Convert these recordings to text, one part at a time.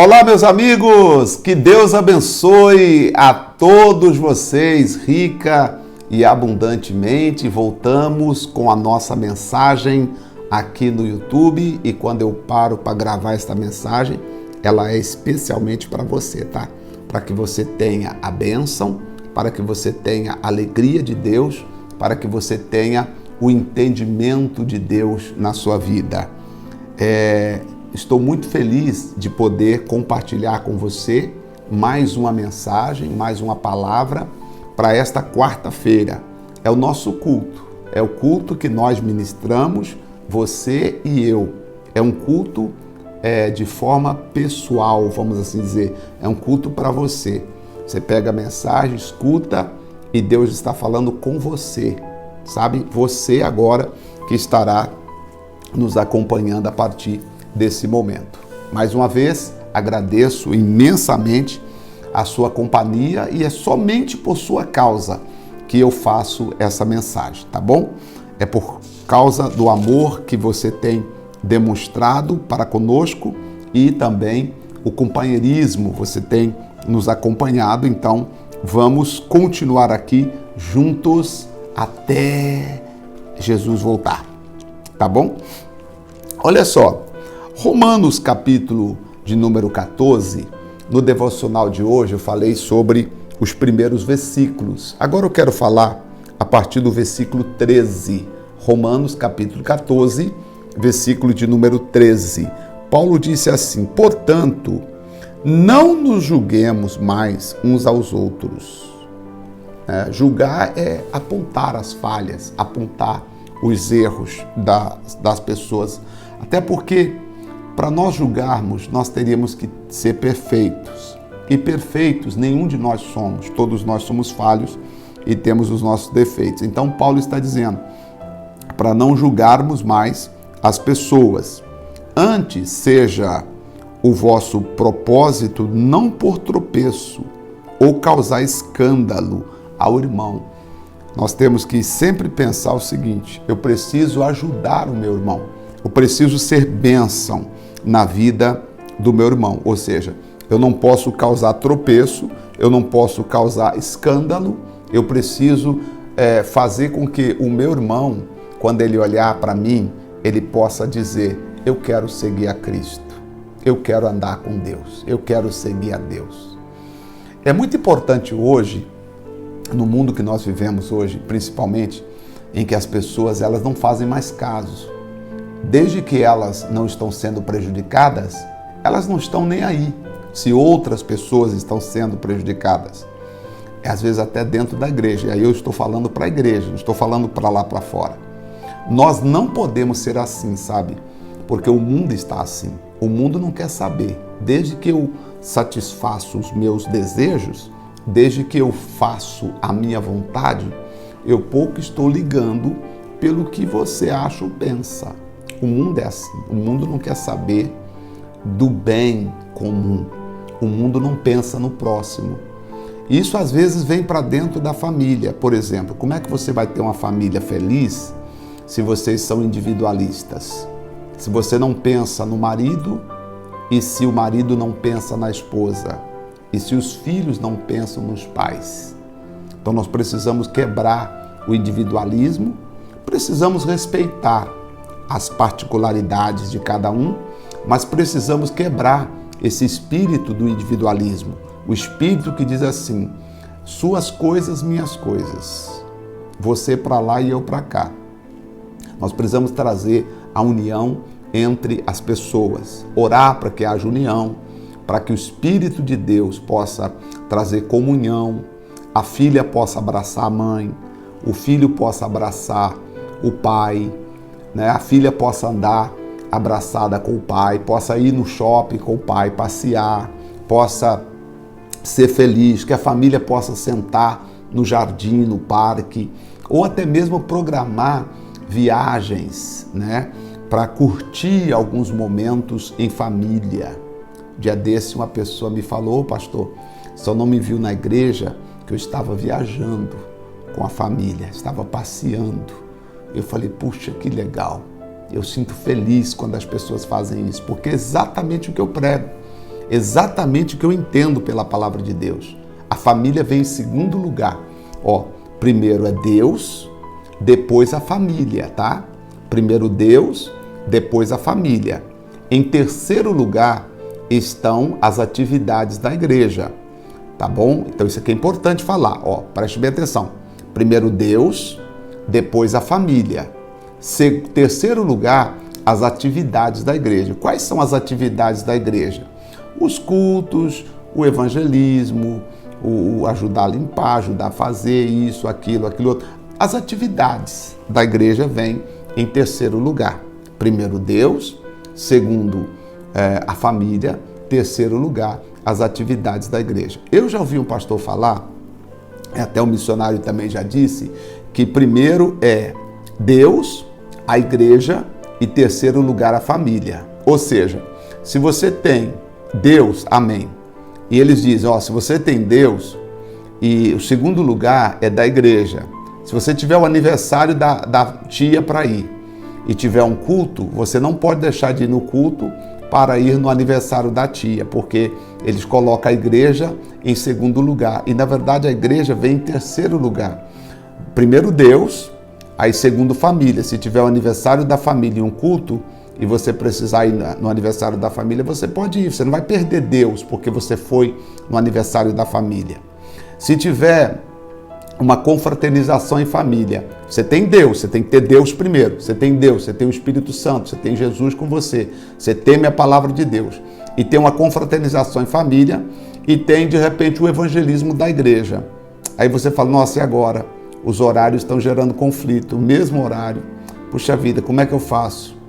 Olá, meus amigos, que Deus abençoe a todos vocês, rica e abundantemente. Voltamos com a nossa mensagem aqui no YouTube e quando eu paro para gravar esta mensagem, ela é especialmente para você, tá? Para que você tenha a bênção, para que você tenha a alegria de Deus, para que você tenha o entendimento de Deus na sua vida. Estou muito feliz de poder compartilhar com você mais uma mensagem, mais uma palavra para esta quarta-feira. É o nosso culto, é o culto que nós ministramos, você e eu. É um culto de forma pessoal, vamos assim dizer. É um culto para você. Você pega a mensagem, escuta e Deus está falando com você, sabe? Você agora que estará nos acompanhando a partir desse momento. Mais uma vez, agradeço imensamente a sua companhia e é somente por sua causa que eu faço essa mensagem, tá bom? É por causa do amor que você tem demonstrado para conosco e também o companheirismo, você tem nos acompanhado, então vamos continuar aqui juntos até Jesus voltar, tá bom? Olha só, Romanos capítulo de número 14, no devocional de hoje eu falei sobre os primeiros versículos. Agora eu quero falar a partir do versículo 13. Romanos capítulo 14, versículo de número 13. Paulo disse assim: portanto, não nos julguemos mais uns aos outros. Julgar é apontar as falhas, apontar os erros das pessoas. Até porque para nós julgarmos, nós teríamos que ser perfeitos. E perfeitos nenhum de nós somos. Todos nós somos falhos e temos os nossos defeitos. Então Paulo está dizendo para não julgarmos mais as pessoas. Antes seja o vosso propósito não por tropeço ou causar escândalo ao irmão. Nós temos que sempre pensar o seguinte: eu preciso ajudar o meu irmão. Eu preciso ser bênção na vida do meu irmão. Ou seja, eu não posso causar tropeço, eu não posso causar escândalo, eu preciso fazer com que o meu irmão, quando ele olhar para mim, ele possa dizer: eu quero seguir a Cristo, eu quero andar com Deus, eu quero seguir a Deus. É muito importante hoje, no mundo que nós vivemos hoje, principalmente, em que as pessoas elas não fazem mais caso. Desde que elas não estão sendo prejudicadas, elas não estão nem aí se outras pessoas estão sendo prejudicadas. Às vezes até dentro da igreja. E aí eu estou falando para a igreja, não estou falando para lá para fora. Nós não podemos ser assim, sabe? Porque o mundo está assim. O mundo não quer saber. Desde que eu satisfaço os meus desejos, desde que eu faço a minha vontade, eu pouco estou ligando pelo que você acha ou pensa. O mundo é assim, o mundo não quer saber do bem comum, o mundo não pensa no próximo. Isso às vezes vem para dentro da família, por exemplo. Como é que você vai ter uma família feliz se vocês são individualistas? Se você não pensa no marido e se o marido não pensa na esposa e se os filhos não pensam nos pais. Então nós precisamos quebrar o individualismo, precisamos respeitar as particularidades de cada um, mas precisamos quebrar esse espírito do individualismo, o espírito que diz assim: suas coisas, minhas coisas, você para lá e eu para cá. Nós precisamos trazer a união entre as pessoas, orar para que haja união, para que o Espírito de Deus possa trazer comunhão, a filha possa abraçar a mãe, o filho possa abraçar o pai, a filha possa andar abraçada com o pai, possa ir no shopping com o pai, passear, possa ser feliz, que a família possa sentar no jardim, no parque, ou até mesmo programar viagens, para curtir alguns momentos em família. Dia desse uma pessoa me falou: pastor, só não me viu na igreja que eu estava viajando com a família, estava passeando. Eu falei: puxa, que legal. Eu sinto feliz quando as pessoas fazem isso, porque é exatamente o que eu prego. exatamente o que eu entendo pela palavra de Deus. A família vem em segundo lugar. Ó, primeiro é Deus, depois a família, tá? Primeiro Deus, depois a família. Em terceiro lugar estão as atividades da igreja, tá bom? Então isso aqui é importante falar, ó, preste bem atenção. Primeiro Deus, depois a família. Terceiro lugar, as atividades da igreja. Quais são as atividades da igreja? Os cultos, o evangelismo, o ajudar a limpar, ajudar a fazer isso, aquilo outro. As atividades da igreja vêm em terceiro lugar. Primeiro Deus, segundo a família, terceiro lugar as atividades da igreja. Eu já ouvi um pastor falar, até o missionário também já disse, que primeiro é Deus, a igreja e terceiro lugar a família. Ou seja, se você tem Deus, amém. E eles dizem, ó, se você tem Deus, e o segundo lugar é da igreja. Se você tiver o aniversário da tia para ir e tiver um culto, você não pode deixar de ir no culto para ir no aniversário da tia, porque eles colocam a igreja em segundo lugar. E na verdade a igreja vem em terceiro lugar. Primeiro Deus, aí segundo família. Se tiver o aniversário da família e um culto, e você precisar ir no aniversário da família, você pode ir. Você não vai perder Deus porque você foi no aniversário da família. Se tiver uma confraternização em família, você tem Deus, você tem que ter Deus primeiro. Você tem Deus, você tem o Espírito Santo, você tem Jesus com você. Você teme a palavra de Deus. E tem uma confraternização em família e tem, de repente, o evangelismo da igreja. Aí você fala, nossa, e agora? Os horários estão gerando conflito, o mesmo horário. Puxa vida, como é que eu faço?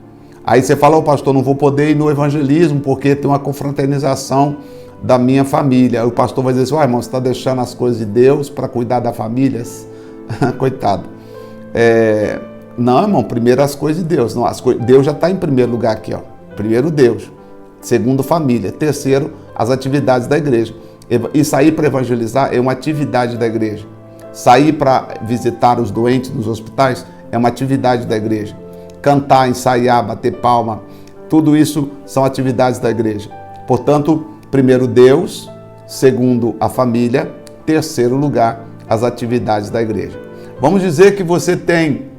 Aí você fala, pastor, não vou poder ir no evangelismo porque tem uma confraternização da minha família. Aí o pastor vai dizer assim, irmão, você está deixando as coisas de Deus para cuidar das famílias? Coitado. Não, irmão, primeiro as coisas de Deus. Não, Deus já está em primeiro lugar aqui, ó. Primeiro Deus, segundo família, terceiro as atividades da igreja. E sair para evangelizar é uma atividade da igreja. Sair para visitar os doentes nos hospitais é uma atividade da igreja. Cantar, ensaiar, bater palma, tudo isso são atividades da igreja. Portanto, primeiro Deus, segundo a família, terceiro lugar, as atividades da igreja. Vamos dizer que você tem,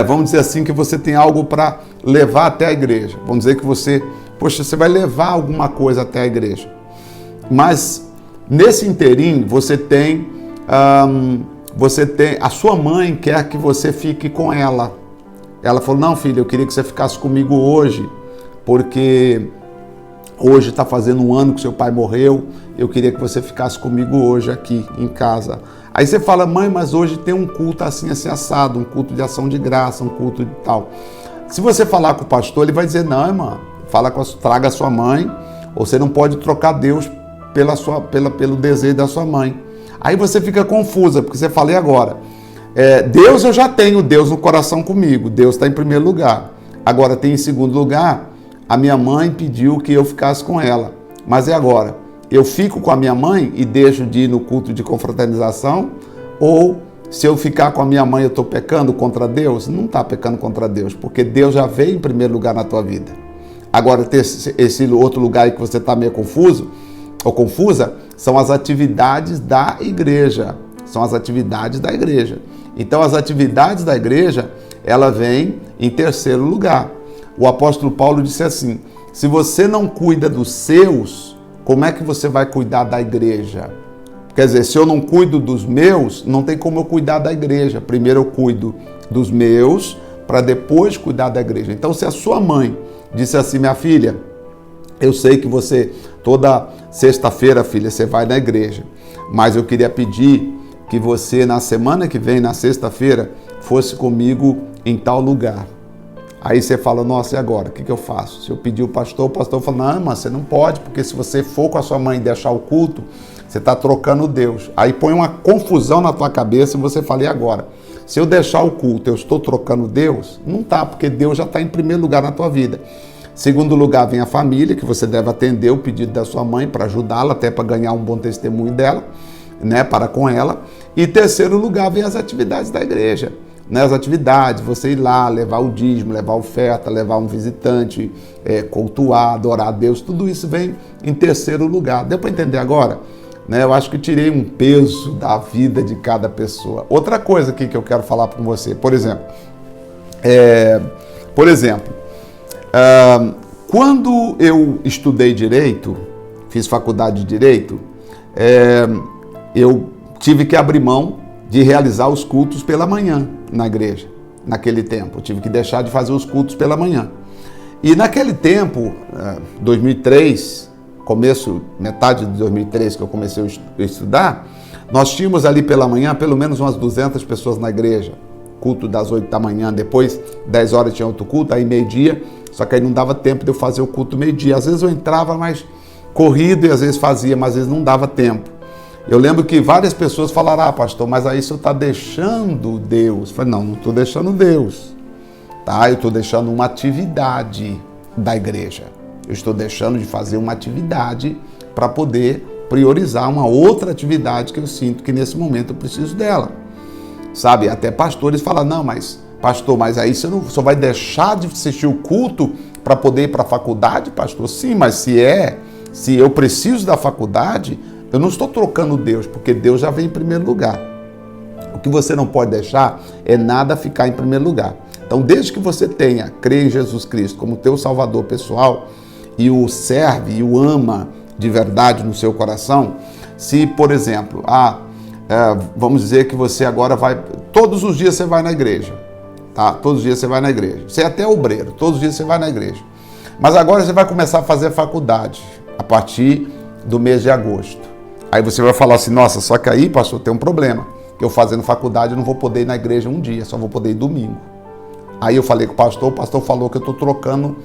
vamos dizer assim, que você tem algo para levar até a igreja. Vamos dizer que você vai levar alguma coisa até a igreja. Mas, nesse inteirinho, você tem, a sua mãe quer que você fique com ela. Ela falou, não, filho, eu queria que você ficasse comigo hoje, porque hoje está fazendo um ano que seu pai morreu, eu queria que você ficasse comigo hoje aqui em casa. Aí você fala, mãe, mas hoje tem um culto assim assado, um culto de ação de graça, um culto de tal. Se você falar com o pastor, ele vai dizer, não, irmã, traga a sua mãe, ou você não pode trocar Deus pelo desejo da sua mãe. Aí você fica confusa, porque você fala, e agora? Deus, eu já tenho Deus no coração comigo, Deus está em primeiro lugar. Agora tem em segundo lugar, a minha mãe pediu que eu ficasse com ela. Mas e agora? Eu fico com a minha mãe e deixo de ir no culto de confraternização? Ou se eu ficar com a minha mãe eu estou pecando contra Deus? Não está pecando contra Deus, porque Deus já veio em primeiro lugar na tua vida. Agora, ter esse outro lugar aí que você está meio confuso ou confusa, são as atividades da igreja. São as atividades da igreja. Então, as atividades da igreja, ela vem em terceiro lugar. O apóstolo Paulo disse assim, se você não cuida dos seus, como é que você vai cuidar da igreja? Quer dizer, se eu não cuido dos meus, não tem como eu cuidar da igreja. Primeiro eu cuido dos meus, para depois cuidar da igreja. Então, se a sua mãe disse assim, minha filha, eu sei que você, toda sexta-feira, filha, você vai na igreja, mas eu queria pedir que você, na semana que vem, na sexta-feira, fosse comigo em tal lugar. Aí você fala, nossa, e agora? O que eu faço? Se eu pedir o pastor fala, não, mas você não pode, porque se você for com a sua mãe e deixar o culto, você está trocando Deus. Aí põe uma confusão na tua cabeça e você fala, e agora? Se eu deixar o culto, eu estou trocando Deus? Não está, porque Deus já está em primeiro lugar na tua vida. Segundo lugar, vem a família, que você deve atender o pedido da sua mãe para ajudá-la, até para ganhar um bom testemunho dela, né, para com ela. E terceiro lugar, vem as atividades da igreja. né, as atividades, você ir lá, levar o dízimo, levar a oferta, levar um visitante, cultuar, adorar a Deus, tudo isso vem em terceiro lugar. Deu para entender agora? Né, eu acho que tirei um peso da vida de cada pessoa. Outra coisa aqui que eu quero falar com você, por exemplo, quando eu estudei Direito, fiz faculdade de Direito, eu tive que abrir mão de realizar os cultos pela manhã na igreja, naquele tempo. Eu tive que deixar de fazer os cultos pela manhã. E naquele tempo, 2003, metade de 2003 que eu comecei a estudar, nós tínhamos ali pela manhã pelo menos umas 200 pessoas na igreja. Culto das 8 da manhã, depois 10 horas tinha outro culto, aí meio-dia, só que aí não dava tempo de eu fazer o culto meio-dia. Às vezes eu entrava mais corrido e às vezes fazia, mas às vezes não dava tempo. Eu lembro que várias pessoas falaram, pastor, mas aí o senhor está deixando Deus. Eu falei, não estou deixando Deus, tá? Eu estou deixando uma atividade da igreja. Eu estou deixando de fazer uma atividade para poder priorizar uma outra atividade que eu sinto que nesse momento eu preciso dela. Sabe, até pastores falam, não, mas pastor, mas aí você só vai deixar de assistir o culto para poder ir para a faculdade, pastor? Sim, mas se eu preciso da faculdade, eu não estou trocando Deus, porque Deus já vem em primeiro lugar. O que você não pode deixar é nada ficar em primeiro lugar. Então, desde que você crê em Jesus Cristo como teu Salvador pessoal e o serve e o ama de verdade no seu coração, se, por exemplo, vamos dizer que você agora todos os dias você vai na igreja, tá? Todos os dias você vai na igreja. Você é até obreiro, todos os dias você vai na igreja. Mas agora você vai começar a fazer faculdade a partir do mês de agosto. Aí você vai falar assim, nossa, só que aí, pastor, tem um problema. Que eu fazendo faculdade eu não vou poder ir na igreja um dia, só vou poder ir domingo. Aí eu falei com o pastor falou que eu estou trocando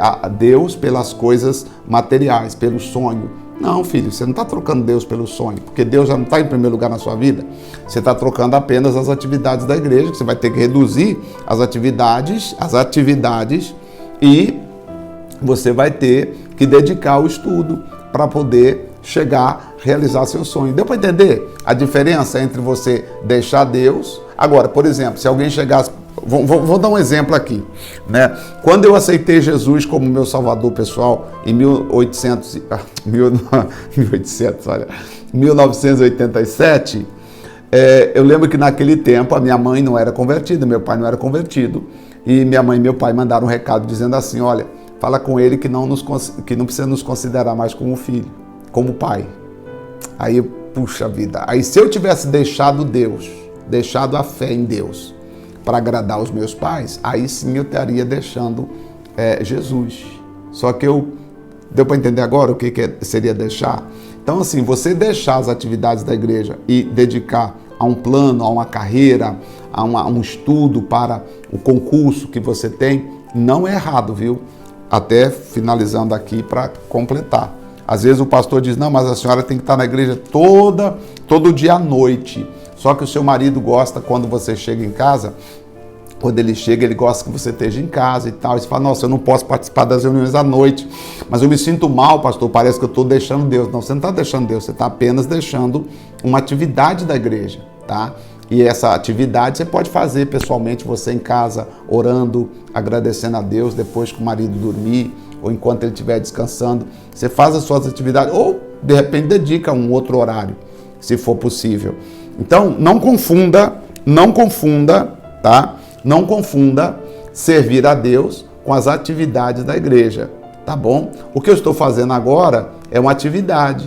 a Deus pelas coisas materiais, pelo sonho. Não, filho, você não está trocando Deus pelo sonho, porque Deus já não está em primeiro lugar na sua vida. Você está trocando apenas as atividades da igreja, que você vai ter que reduzir as atividades e você vai ter que dedicar ao estudo para poder chegar a realizar seu sonho. Deu para entender a diferença entre você deixar Deus? Agora, por exemplo, se alguém chegasse... Vou dar um exemplo aqui, né? Quando eu aceitei Jesus como meu salvador pessoal em 1987, eu lembro que naquele tempo a minha mãe não era convertida, meu pai não era convertido, e minha mãe e meu pai mandaram um recado dizendo assim, olha, fala com ele que não precisa nos considerar mais como filho, como pai. Aí, puxa vida, aí se eu tivesse deixado Deus, deixado a fé em Deus, para agradar os meus pais, aí sim eu estaria deixando Jesus. Só que deu para entender agora o que seria deixar? Então, assim, você deixar as atividades da igreja e dedicar a um plano, a uma carreira, a um estudo para o concurso que você tem, não é errado, viu? Até finalizando aqui para completar. Às vezes o pastor diz, não, mas a senhora tem que estar na igreja todo dia à noite. Só que o seu marido gosta quando você chega em casa, quando ele chega, ele gosta que você esteja em casa e tal. E você fala, nossa, eu não posso participar das reuniões à noite, mas eu me sinto mal, pastor, parece que eu estou deixando Deus. Não, você não está deixando Deus, você está apenas deixando uma atividade da igreja, tá? E essa atividade você pode fazer pessoalmente, você em casa, orando, agradecendo a Deus, depois que o marido dormir, ou enquanto ele estiver descansando. Você faz as suas atividades, ou de repente dedica um outro horário, se for possível. Então, não confunda, tá? Não confunda servir a Deus com as atividades da igreja, tá bom? O que eu estou fazendo agora é uma atividade,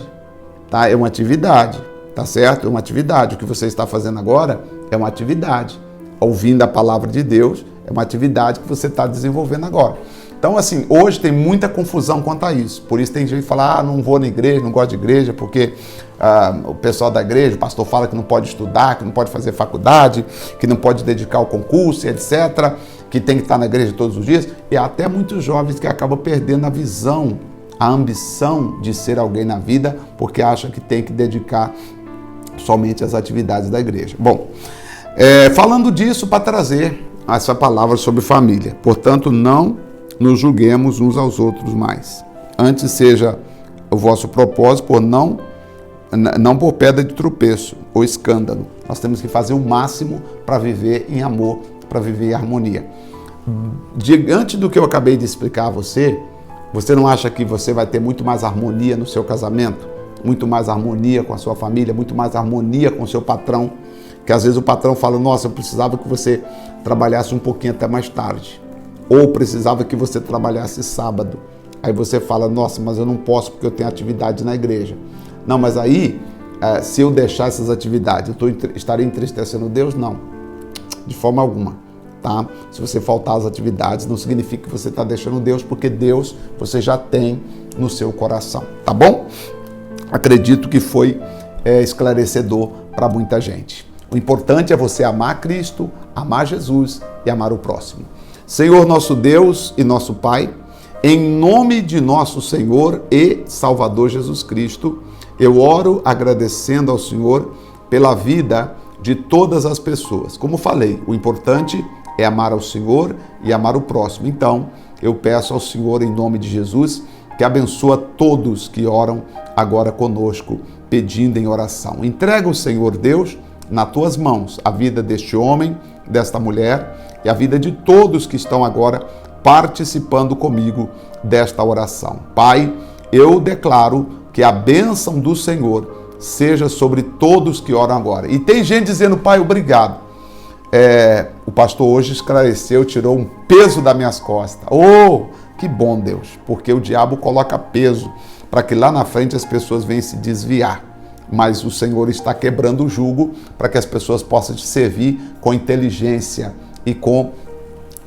tá? É uma atividade, tá certo? É uma atividade. O que você está fazendo agora é uma atividade. Ouvindo a palavra de Deus é uma atividade que você está desenvolvendo agora. Então, assim, hoje tem muita confusão quanto a isso. Por isso tem gente que fala, não vou na igreja, não gosto de igreja, porque o pessoal da igreja, o pastor fala que não pode estudar, que não pode fazer faculdade, que não pode dedicar ao concurso, etc., que tem que estar na igreja todos os dias. E há até muitos jovens que acabam perdendo a visão, a ambição de ser alguém na vida, porque acham que tem que dedicar somente às atividades da igreja. Bom, falando disso, para trazer essa palavra sobre família. Portanto, não nos julguemos uns aos outros mais. Antes seja o vosso propósito não por pedra de tropeço ou escândalo, Nós temos que fazer o máximo para viver em amor, para viver em harmonia. Diante do que eu acabei de explicar a você, você não acha que você vai ter muito mais harmonia no seu casamento? Muito mais harmonia com a sua família, muito mais harmonia com o seu patrão? Que às vezes o patrão fala, nossa, eu precisava que você trabalhasse um pouquinho até mais tarde. Ou precisava que você trabalhasse sábado. Aí você fala, nossa, mas eu não posso porque eu tenho atividade na igreja. Não, mas aí, se eu deixar essas atividades, eu estaria entristecendo Deus? Não, de forma alguma. Tá? Se você faltar às atividades, não significa que você está deixando Deus, porque Deus você já tem no seu coração. Tá bom? Acredito que foi esclarecedor para muita gente. O importante é você amar Cristo, amar Jesus e amar o próximo. Senhor nosso Deus e nosso Pai, em nome de nosso Senhor e Salvador Jesus Cristo, eu oro agradecendo ao Senhor pela vida de todas as pessoas. Como falei, o importante é amar ao Senhor e amar o próximo. Então, eu peço ao Senhor, em nome de Jesus, que abençoa todos que oram agora conosco, pedindo em oração. Entrega o Senhor Deus nas tuas mãos a vida deste homem, desta mulher e a vida de todos que estão agora participando comigo desta oração. Pai, eu declaro que a bênção do Senhor seja sobre todos que oram agora. E tem gente dizendo, Pai, obrigado. O pastor hoje esclareceu, tirou um peso das minhas costas. Oh, que bom, Deus, porque o diabo coloca peso para que lá na frente as pessoas venham se desviar. Mas o Senhor está quebrando o jugo para que as pessoas possam te servir com inteligência e com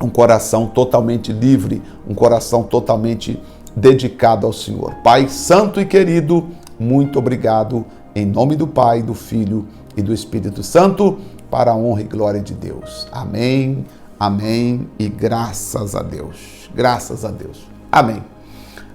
um coração totalmente livre, um coração totalmente dedicado ao Senhor. Pai santo e querido, muito obrigado, em nome do Pai, do Filho e do Espírito Santo, para a honra e glória de Deus. Amém, amém e graças a Deus. Graças a Deus. Amém.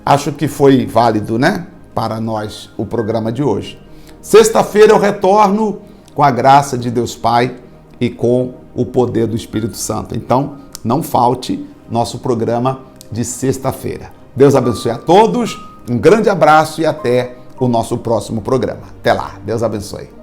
Acho que foi válido, né? Para nós o programa de hoje. Sexta-feira eu retorno com a graça de Deus Pai e com o poder do Espírito Santo. Então, não falte nosso programa de sexta-feira. Deus abençoe a todos, um grande abraço e até o nosso próximo programa. Até lá, Deus abençoe.